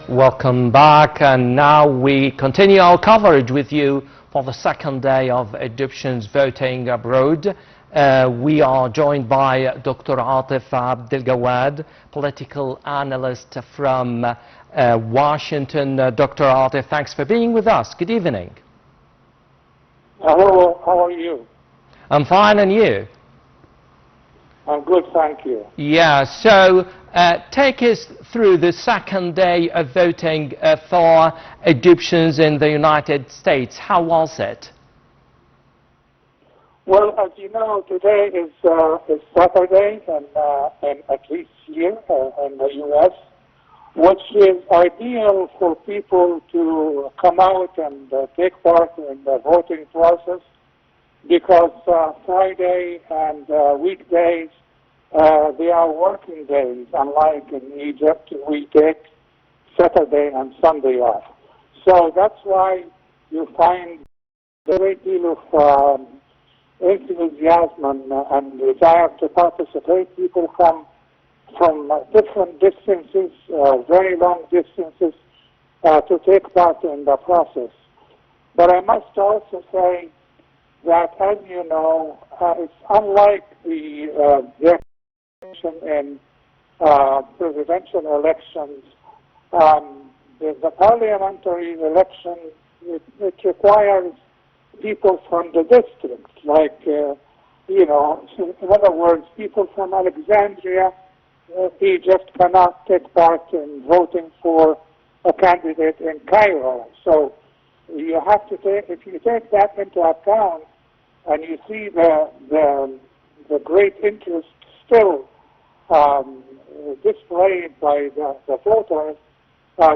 Welcome back, and now we continue our coverage with you for the second day of Egyptians voting abroad. We are joined by Dr. Atef Abdel Gawwad, political analyst from Washington. Dr. Atef, thanks for being with us. Good evening. Hello, how are you? I'm fine, and you? I'm good, thank you. Yeah, so take us through the second day of voting for Egyptians in the United States. How was it? Well, as you know, today is Saturday, and at least here in the U.S., which is ideal for people to come out and take part in the voting process, because Friday and weekdays, they are working days, unlike in Egypt, we take Saturday and Sunday off. So that's why you find a great deal of enthusiasm and desire to participate. People come from different distances, very long distances, to take part in the process. But I must also say that, as you know, it's unlike the in presidential elections. The parliamentary election, it requires people from the district, like, in other words, people from Alexandria, Egypt, cannot take part in voting for a candidate in Cairo. So you have to take, if you take that into account, and you see the great interest still displayed by the voters,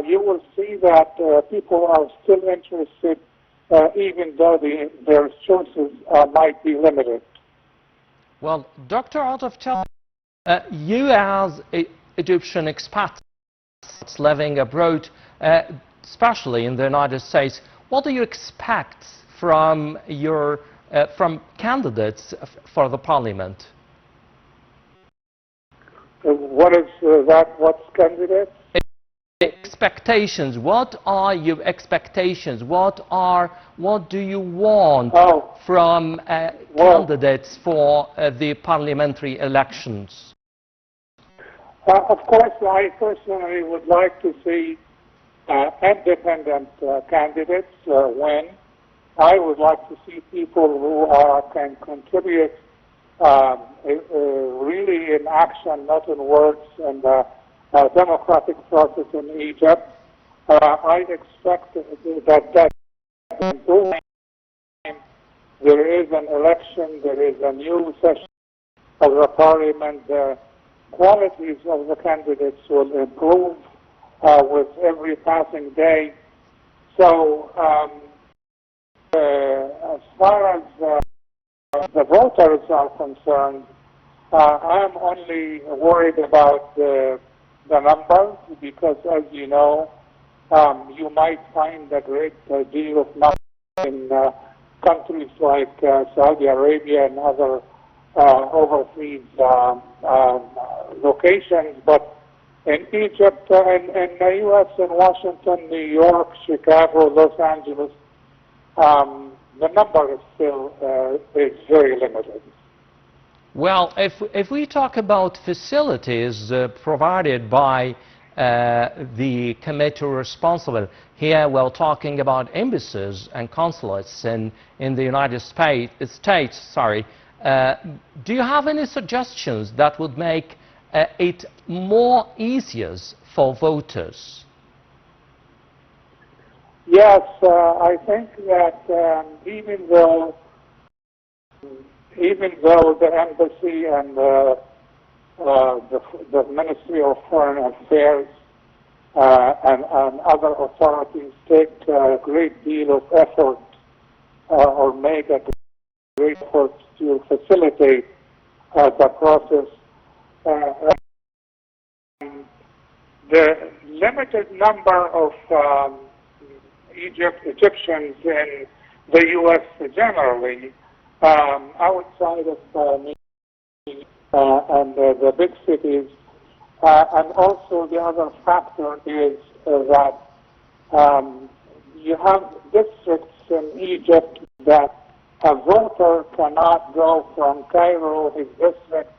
you will see that people are still interested, even though their choices might be limited. Well, Dr. Atef, tell you as Egyptian expats living abroad, especially in the United States, what do you expect from your from candidates for the parliament? What is that? What's candidates? Expectations. What are your expectations? What do you want from candidates for the parliamentary elections? Of course, I personally would like to see independent candidates win. I would like to see people who can contribute really in action, not in words, and democratic process in Egypt. I expect that there is an election, there is a new session of the parliament, the qualities of the candidates will improve with every passing day. So as far as the voters are concerned, I'm only worried about the numbers, because, as you know, you might find a great deal of numbers in countries like Saudi Arabia and other overseas locations, but in Egypt, in the U.S., in Washington, New York, Chicago, Los Angeles, the number is still is very limited. Well, if we talk about facilities provided by the committee responsible, here we're talking about embassies and consulates in the United States. Sorry, do you have any suggestions that would make it more easier for voters? Yes, I think that even though the embassy and the Ministry of Foreign Affairs and other authorities take a great deal of effort or make a great effort to facilitate the process, the limited number of Egyptians in the U.S. generally, outside of and the big cities, And also the other factor is that you have districts in Egypt that a voter cannot go from Cairo, his district,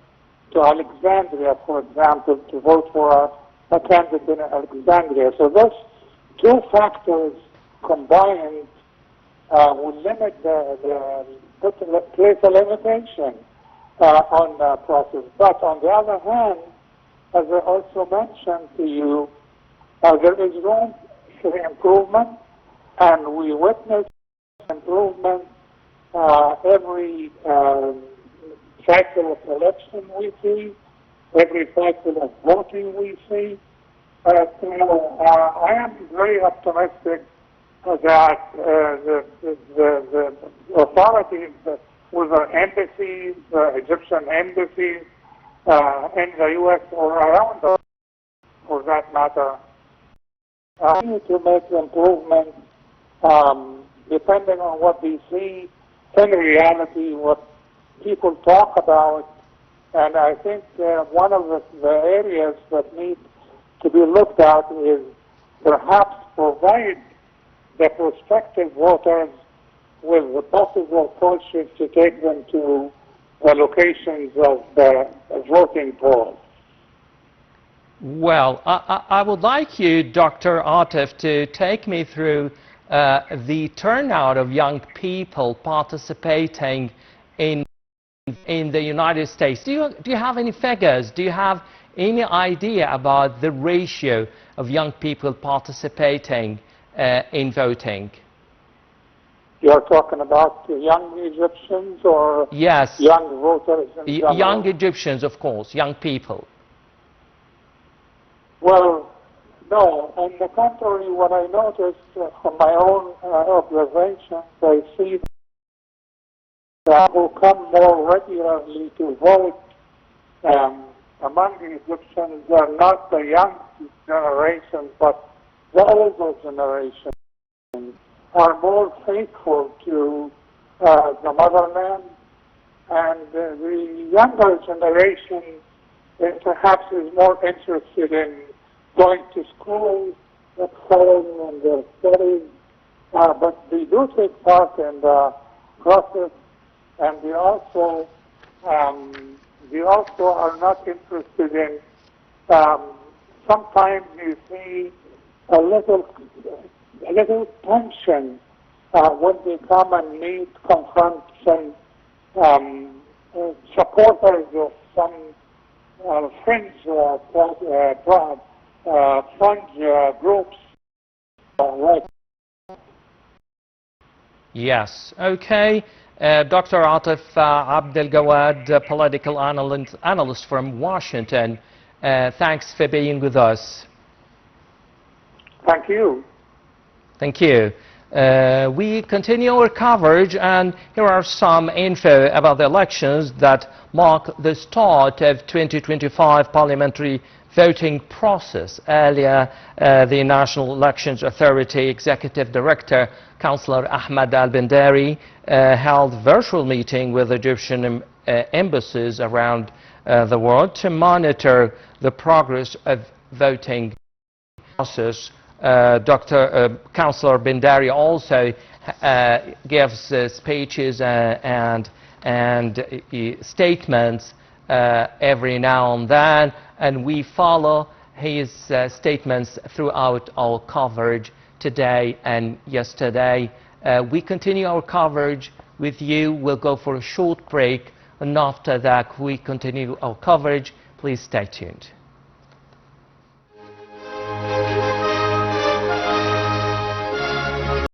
to Alexandria, for example, to vote for a candidate in Alexandria. So those two factors combined will limit place a limitation on the process. But on the other hand, as I also mentioned to you, there is room for improvement, and we witness improvement every cycle of election we see, every cycle of voting we see. I am very optimistic that the authorities, with our embassies, Egyptian embassies in the U.S. or around the world, for that matter, need to make improvements depending on what we see in reality, what people talk about. And I think one of the areas that need to be looked at is perhaps provide the prospective voters with the possible coaches to take them to the locations of the voting polls. Well, I would like you, Dr. Atef, to take me through the turnout of young people participating in the United States. Do you have any figures? Do you have any idea about the ratio of young people participating in voting? You're talking about young Egyptians or yes, young voters in general? Young Egyptians, of course, young people. Well, no. On the contrary, what I noticed from my own observations, I see that who come more regularly to vote among the Egyptians are not the young generation, but the older generation are more faithful to the motherland, and the younger generation perhaps is more interested in going to school, excelling in their studies, but they do take part in the process, and they also are not interested in. Sometimes you see a little tension when they come and confront some supporters of some fringe groups. Right. Yes. Okay. Dr. Atef Abdel Gawwad, political analyst from Washington. Thanks for being with us. Thank you. Thank you. We continue our coverage, and here are some info about the elections that mark the start of 2025 parliamentary voting process. Earlier, the National Elections Authority Executive Director, Councillor Ahmed Al-Bindari, held a virtual meeting with Egyptian embassies around the world to monitor the progress of voting process. Councillor Bindari also gives speeches and statements every now and then, and we follow his statements throughout our coverage today and yesterday. We continue our coverage with you. We'll go for a short break, and after that we continue our coverage. Please stay tuned.